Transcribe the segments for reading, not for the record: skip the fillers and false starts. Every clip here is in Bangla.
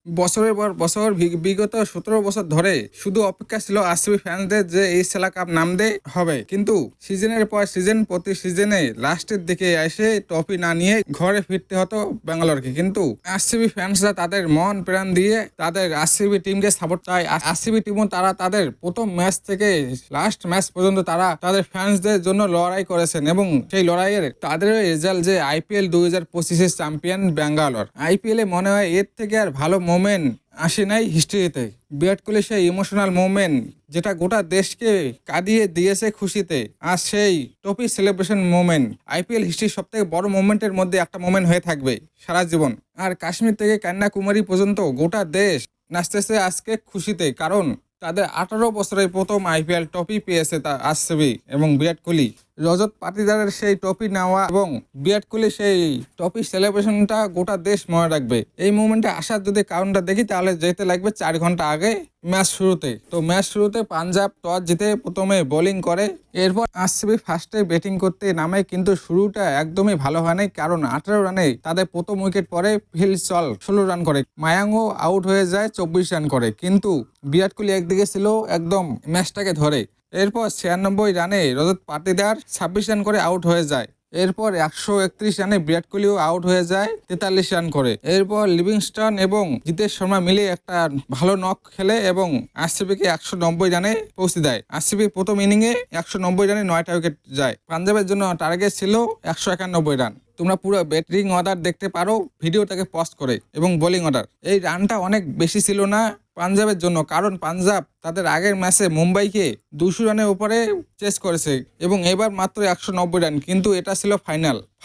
বছরের পর বছর বিগত 17 বছর ধরে শুধু অপেক্ষা ছিল আরসিবি ফ্যানদের যে এই সেলা কাপ নামতে হবে, কিন্তু সিজনের পর সিজন প্রতি সিজনে লাস্টের দিকে এসে ট্রফি না নিয়ে ঘরে ফিরতে হতো ব্যাঙ্গালোরকে। কিন্তু আরসিবি ফ্যান্সরা তাদের মন প্রাণ দিয়ে তাদের আরসিবি টিমকে সাপোর্ট চায়। আরসিবি টিমও তারা তাদের প্রথম ম্যাচ থেকে লাস্ট ম্যাচ পর্যন্ত তারা তাদের ফ্যান্সদের জন্য লড়াই করেছেন এবং সেই লড়াইয়ের তাদের রেজাল্ট যে আইপিএল 2025-এর চ্যাম্পিয়ন ব্যাঙ্গালোর। আইপিএল এ মনে হয় এর থেকে আর ভালো মোমেন্ট আসে নাই হিস্ট্রিতে। বিরাট কোহলি সেই ইমোশনাল মোমেন্ট যেটা গোটা দেশকে কাঁদিয়ে দিয়েছে খুশিতে, আর সেই ট্রফি সেলিব্রেশন মোমেন্ট আইপিএল হিস্ট্রির সব থেকে বড় মোমেন্টের মধ্যে একটা মোমেন্ট হয়ে থাকবে সারা জীবন। আর কাশ্মীর থেকে কন্যাকুমারী পর্যন্ত গোটা দেশ নাচতেছে আজকে খুশিতে, কারণ তাদের 18 বছরের প্রথম আইপিএল ট্রফি পেয়েছে তা আরসিবি এবং বিরাট কোহলি। রজত পাটিদারের সেই ট্রফি নেওয়া এবং বিরাট কোহলি সেই ট্রফি সেলিব্রেশনটা গোটা দেশ মনে রাখবে। এই মুভমেন্টে আসার যদি কারণটা দেখি তাহলে যেতে লাগবে 4 ঘন্টা আগে ম্যাচ শুরুতে। তো ম্যাচ শুরুতে পাঞ্জাব টস জিতে প্রথমে বোলিং করে, এরপর আরসিবি ফার্স্টে ব্যাটিং করতে নামে, কিন্তু শুরুটা একদমই ভালো হয় নাই, কারণ 18 রানে তাদের প্রথম উইকেট পরে ফিল চল 16 রান করে, মায়াঙ্গও আউট হয়ে যায় 24 রান করে। কিন্তু বিরাট কোহলি একদিকে ছিল একদম ম্যাচটাকে ধরে। এরপর 96 রানে রজত পাটিদার 26 রান করে আউট হয়ে যায়। এরপর 131 রানে বিরাট কোহলিও আউট হয়ে যায় 43 রান করে। এরপর লিভিংস্টন এবং জিতেশ শর্মা মিলে একটা ভালো নক খেলে এবং আরসিবিকে 190 রানে পৌঁছে দেয়। আরসিবি প্রথম ইনিংয়ে 190 রানে 9টা উইকেট যায়। পাঞ্জাবের জন্য টার্গেট ছিল 191 রান। তোমরা পুরো ব্যাটিং অর্ডার দেখতে পারো ভিডিওটাকে পজ করে, এবং বোলিং অর্ডার। এই রানটা অনেক বেশি ছিল না পাঞ্জাবের জন্য, কারণ পাঞ্জাব তাদের আগের ম্যাচে মুম্বাইকে 200 রানের উপরে চেস করেছে এবং এবার মাত্র 190 রান। কিন্তু এটা ছিল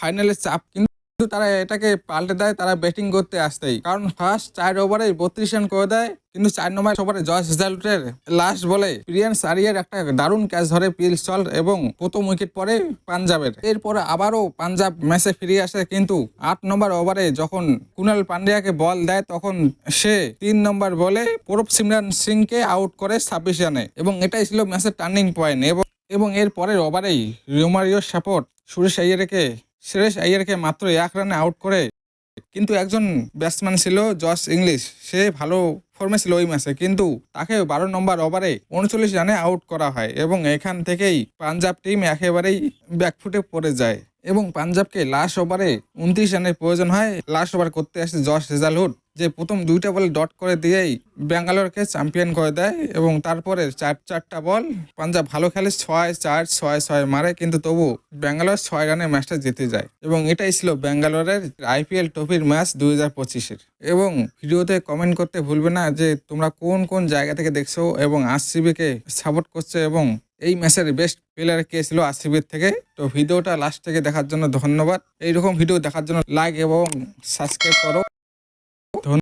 ফাইনালের চাপ, কিন্তু তারা এটাকে পাল্টে দেয় তারা ব্যাটিং করতে আসতেই, কারণ ফার্স্ট 4 ওভারে 32 রান করে দেয়। কিন্তু 4 নম্বর ওভারে জস হেজলউডের লাস্ট বলে প্রিয়ান্স আরিয়ার একটা দারুণ ক্যাচ ধরে পিল সল্ট এবং প্রথম উইকেট পরে পাঞ্জাবের। এরপরে আবারও পাঞ্জাব ম্যাচে ফিরে আসে, কিন্তু 8 নম্বর ওভারে যখন কুনাল পান্ডিয়াকে বল দেয় তখন সে 3 নম্বর বলে প্রভ সিমরান সিংকে আউট করে 26 রানে, এবং এটাই ছিল ম্যাচের টার্নিং পয়েন্ট। এবং এর পরের ওভারেই রোমারিও সাপোর্ট সুরেশ আইয়ারকে মাত্র 1 রানে আউট করে। কিন্তু একজন ব্যাটসম্যান ছিল জশ ইংলিশ, সে ভালো ফর্মে ছিল ওই ম্যাচে, কিন্তু তাকে 12 নম্বর ওভারে 39 রানে আউট করা হয় এবং এখান থেকেই পাঞ্জাব টিম একেবারেই ব্যাকফুটে পড়ে যায় এবং পাঞ্জাবকে লাস্ট ওভারে 29 রানের প্রয়োজন হয়। লাস্ট ওভার করতে আসে জশ হেজলউড, যে প্রথম 2টা বল ডট করে দিয়েই ব্যাঙ্গালোরকে চ্যাম্পিয়ন করে দেয়। এবং তারপরে 4টা বল পাঞ্জাব ভালো খেলে 6-4 6-6 মারে, কিন্তু তবু ব্যাঙ্গালোর 6 রানে ম্যাচটা জিতে যায়। এবং এটাই ছিল ব্যাঙ্গালোরের আইপিএল ট্রফির ম্যাচ 2025-এর। এবং ভিডিওতে কমেন্ট করতে ভুলবে না যে তোমরা কোন কোন জায়গা থেকে দেখছো এবং আরসিবিকে সাপোর্ট করছো, এবং এই ম্যাচের বেস্ট প্লেয়ার কে ছিল আরসিবির থেকে। তো ভিডিওটা লাস্ট থেকে দেখার জন্য ধন্যবাদ। এইরকম ভিডিও দেখার জন্য লাইক এবং সাবস্ক্রাইব করো।